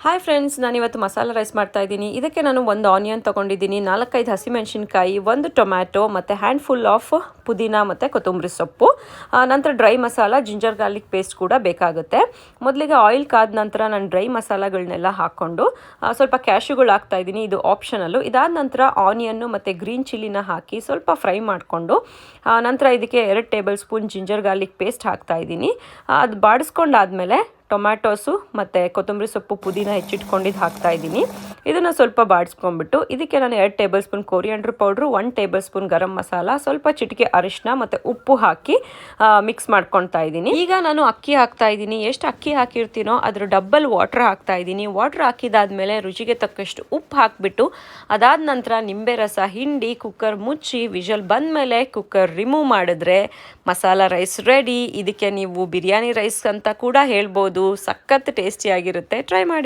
Hi friends, ನಾನಿವತ್ತು ಮಸಾಲೆ rice ಮಾಡ್ತಾ ಇದ್ದೀನಿ. ಇದಕ್ಕೆ ನಾನು ಒಂದು ಆನಿಯನ್ ತೊಗೊಂಡಿದ್ದೀನಿ, 4-5 ಹಸಿಮೆಣಸಿನ್ಕಾಯಿ, ಒಂದು ಟೊಮ್ಯಾಟೊ ಮತ್ತು ಹ್ಯಾಂಡ್ಫುಲ್ ಆಫ್ ಪುದೀನ ಮತ್ತು ಕೊತ್ತಂಬರಿ ಸೊಪ್ಪು, ನಂತರ dry masala, ginger garlic paste ಕೂಡ ಬೇಕಾಗುತ್ತೆ. ಮೊದಲಿಗೆ ಆಯಿಲ್ ಕಾದ ನಂತರ ನಾನು ಡ್ರೈ ಮಸಾಲಗಳನ್ನೆಲ್ಲ ಹಾಕ್ಕೊಂಡು ಸ್ವಲ್ಪ ಕ್ಯಾಶ್ಯೂಗಳು ಹಾಕ್ತಾ ಇದ್ದೀನಿ. ಇದು ಆಪ್ಷನಲ್ಲು. ಇದಾದ ನಂತರ ಆನಿಯನ್ನು ಮತ್ತು ಗ್ರೀನ್ ಚಿಲ್ಲಿನ ಹಾಕಿ ಸ್ವಲ್ಪ ಫ್ರೈ ಮಾಡಿಕೊಂಡು ನಂತರ ಇದಕ್ಕೆ 2 table spoon ginger garlic paste ಹಾಕ್ತಾ ಇದ್ದೀನಿ. ಅದು ಬಾಡಿಸ್ಕೊಂಡಾದಮೇಲೆ ಟೊಮ್ಯಾಟೋಸು ಮತ್ತು ಕೊತ್ತಂಬರಿ ಸೊಪ್ಪು, ಪುದೀನ ಹೆಚ್ಚಿಟ್ಕೊಂಡಿದ್ದು ಹಾಕ್ತಾ ಇದ್ದೀನಿ. ಇದನ್ನು ಸ್ವಲ್ಪ ಬಾಡಿಸ್ಕೊಂಡ್ಬಿಟ್ಟು ಇದಕ್ಕೆ ನಾನು 2 tablespoon coriander powder, 1 tablespoon garam masala, ಸ್ವಲ್ಪ ಚಿಟಿಕೆ ಅರಿಶಿನ ಮತ್ತು ಉಪ್ಪು ಹಾಕಿ ಮಿಕ್ಸ್ ಮಾಡ್ಕೊಳ್ತಾ ಇದ್ದೀನಿ. ಈಗ ನಾನು ಅಕ್ಕಿ ಹಾಕ್ತಾ ಇದ್ದೀನಿ. ಎಷ್ಟು ಅಕ್ಕಿ ಹಾಕಿರ್ತೀನೋ ಅದ್ರ ಡಬ್ಬಲ್ ವಾಟರ್ ಹಾಕ್ತಾ ಇದ್ದೀನಿ. ವಾಟರ್ ಹಾಕಿದಾದ್ಮೇಲೆ ರುಚಿಗೆ ತಕ್ಕಷ್ಟು ಉಪ್ಪು ಹಾಕಿಬಿಟ್ಟು ಅದಾದ ನಂತರ ನಿಂಬೆ ರಸ ಹಿಂಡಿ ಕುಕ್ಕರ್ ಮುಚ್ಚಿ ವಿಷಲ್ ಬಂದಮೇಲೆ ಕುಕ್ಕರ್ ರಿಮೂವ್ ಮಾಡಿದ್ರೆ ಮಸಾಲ ರೈಸ್ ರೆಡಿ. ಇದಕ್ಕೆ ನೀವು ಬಿರಿಯಾನಿ ರೈಸ್ ಅಂತ ಕೂಡ ಹೇಳ್ಬೋದು. ಸಖತ್ ಟೇಸ್ಟಿಯಾಗಿರುತ್ತೆ. ಟ್ರೈ ಮಾಡಿ.